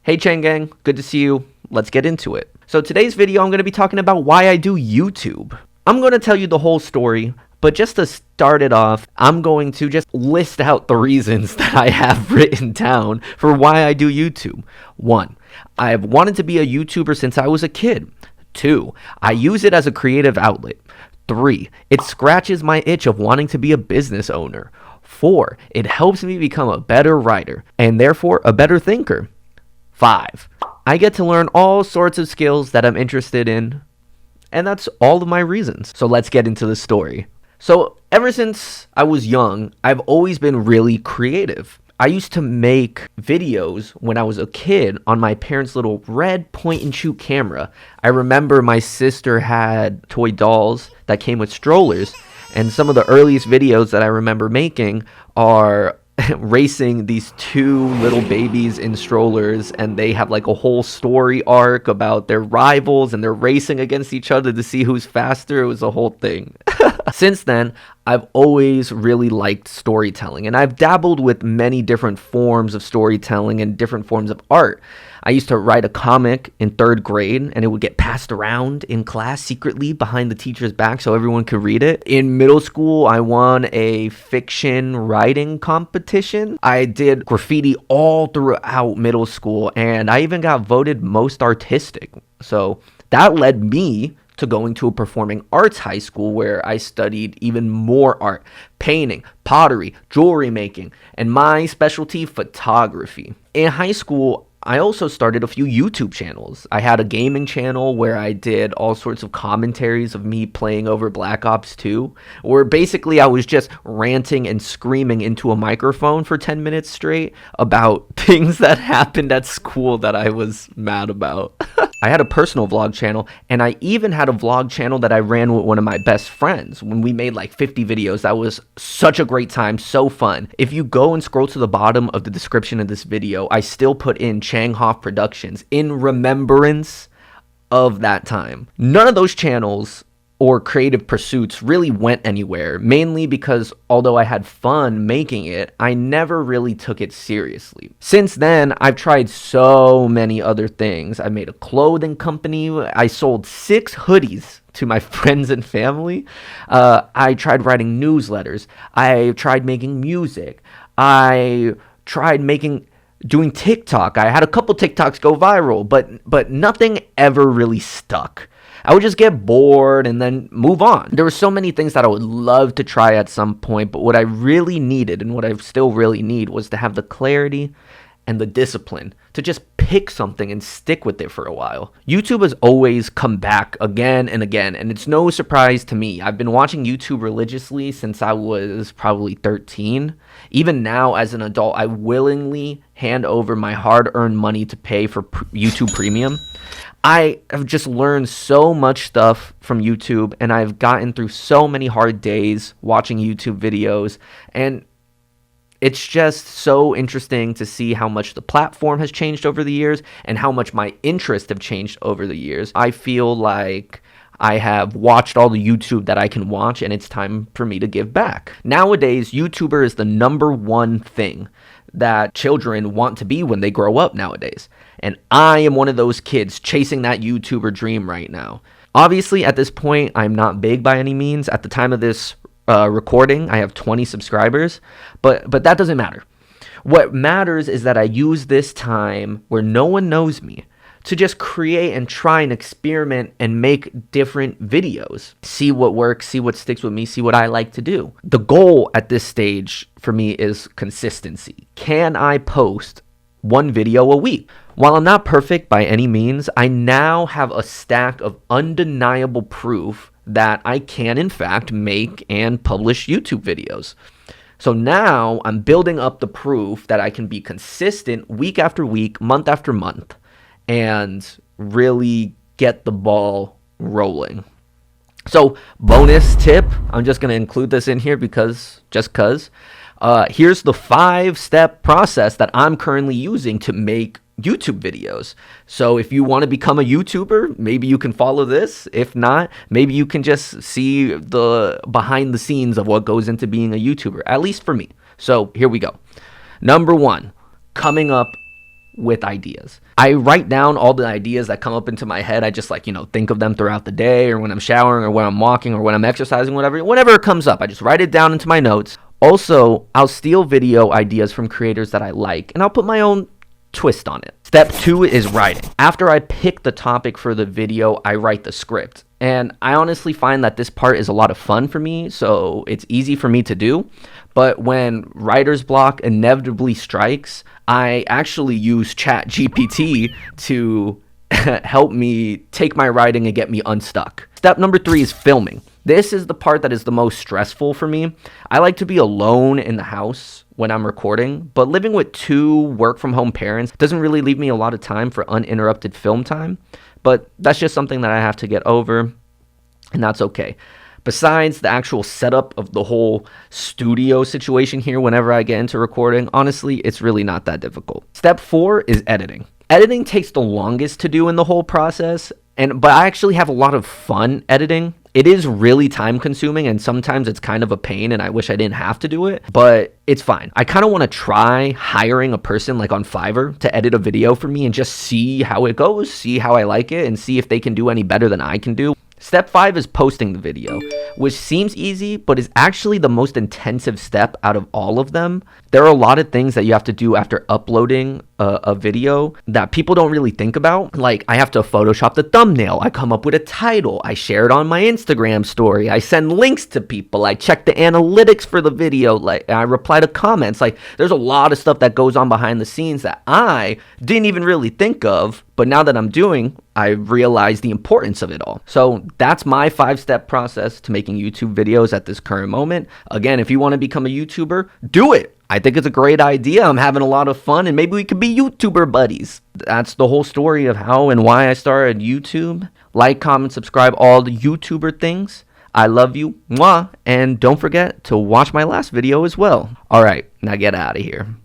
Hey Chang Gang, good to see you. Let's get into it. So today's video, I'm going to be talking about why I do YouTube. I'm going to tell you the whole story, but just to start it off, I'm going to just list out the reasons that I have written down for why I do YouTube. 1, I've wanted to be a YouTuber since I was a kid. 2, I use it as a creative outlet. 3, it scratches my itch of wanting to be a business owner. 4, it helps me become a better writer and therefore a better thinker. 5, I get to learn all sorts of skills that I'm interested in, and that's all of my reasons. So let's get into the story. So ever since I was young, I've always been really creative. I used to make videos when I was a kid on my parents' little red point-and-shoot camera. I remember my sister had toy dolls that came with strollers, and some of the earliest videos that I remember making are racing these 2 little babies in strollers, and they have like a whole story arc about their rivals and they're racing against each other to see who's faster. It was a whole thing. Since then, I've always really liked storytelling, and I've dabbled with many different forms of storytelling and different forms of art. I used to write a comic in 3rd grade, and it would get passed around in class secretly behind the teacher's back so everyone could read it. In middle school, I won a fiction writing competition. I did graffiti all throughout middle school, and I even got voted most artistic. So that led me to going to a performing arts high school where I studied even more art, painting, pottery, jewelry making, and my specialty, photography. In high school, I also started a few YouTube channels. I had a gaming channel where I did all sorts of commentaries of me playing over Black Ops 2, where basically I was just ranting and screaming into a microphone for 10 minutes straight about things that happened at school that I was mad about. I had a personal vlog channel, and I even had a vlog channel that I ran with one of my best friends when we made like 50 videos. That was such a great time, so fun. If you go and scroll to the bottom of the description of this video, I still put in Changhoff Productions in remembrance of that time. None of those channels or creative pursuits really went anywhere, mainly because although I had fun making it, I never really took it seriously. Since then, I've tried so many other things. I made a clothing company. I sold 6 hoodies to my friends and family. I tried writing newsletters. I tried making music. I tried doing TikTok. I had a couple TikToks go viral, but nothing ever really stuck. I would just get bored and then move on. There were so many things that I would love to try at some point, but what I really needed and what I still really need was to have the clarity and the discipline to just pick something and stick with it for a while. YouTube has always come back again and again, and it's no surprise to me. I've been watching YouTube religiously since I was probably 13. Even now, as an adult, I willingly hand over my hard-earned money to pay for YouTube Premium. I have just learned so much stuff from YouTube, and I've gotten through so many hard days watching YouTube videos, and it's just so interesting to see how much the platform has changed over the years and how much my interests have changed over the years. I feel like I have watched all the YouTube that I can watch, and it's time for me to give back. Nowadays, YouTuber is the #1 thing that children want to be when they grow up nowadays. And I am one of those kids chasing that YouTuber dream right now. Obviously, at this point, I'm not big by any means. At the time of this recording, I have 20 subscribers, but that doesn't matter. What matters is that I use this time where no one knows me to just create and try and experiment and make different videos. See what works, see what sticks with me, see what I like to do. The goal at this stage for me is consistency. Can I post 1 video a week? While I'm not perfect by any means, I now have a stack of undeniable proof that I can in fact make and publish YouTube videos. So now I'm building up the proof that I can be consistent week after week, month after month, and really get the ball rolling. So bonus tip, I'm just going to include this in here because here's the 5-step process that I'm currently using to make YouTube videos. So if you want to become a YouTuber, maybe you can follow this. If not, maybe you can just see the behind the scenes of what goes into being a YouTuber, at least for me. So here we go. Number 1, coming up with ideas. I write down all the ideas that come up into my head. I just like, think of them throughout the day, or when I'm showering, or when I'm walking, or when I'm exercising, whenever it comes up. I just write it down into my notes. Also, I'll steal video ideas from creators that I like, and I'll put my own twist on it. Step 2 is writing. After I pick the topic for the video, I write the script. And I honestly find that this part is a lot of fun for me, so it's easy for me to do. But when writer's block inevitably strikes, I actually use ChatGPT to help me take my writing and get me unstuck. Step number 3 is filming. This is the part that is the most stressful for me. I like to be alone in the house when I'm recording, but living with 2 work-from-home parents doesn't really leave me a lot of time for uninterrupted film time. But that's just something that I have to get over, and that's okay. Besides the actual setup of the whole studio situation here whenever I get into recording, honestly, it's really not that difficult. Step 4 is editing. Editing takes the longest to do in the whole process, but I actually have a lot of fun editing. It is really time consuming, and sometimes it's kind of a pain, and I wish I didn't have to do it, but it's fine. I kind of want to try hiring a person like on Fiverr to edit a video for me and just see how it goes, see how I like it, and see if they can do any better than I can do. Step 5 is posting the video, which seems easy, but is actually the most intensive step out of all of them. There are a lot of things that you have to do after uploading a video that people don't really think about. Like, I have to Photoshop the thumbnail, I come up with a title, I share it on my Instagram story, I send links to people, I check the analytics for the video, like I reply to comments. Like, there's a lot of stuff that goes on behind the scenes that I didn't even really think of, but now that I'm doing, I realize the importance of it all. So that's my 5-step process to making YouTube videos at this current moment. Again, if you want to become a YouTuber, do it. I think it's a great idea. I'm having a lot of fun, and maybe we could be YouTuber buddies. That's the whole story of how and why I started YouTube. Like, comment, subscribe, all the YouTuber things. I love you. Mwah. And don't forget to watch my last video as well. All right, now get out of here.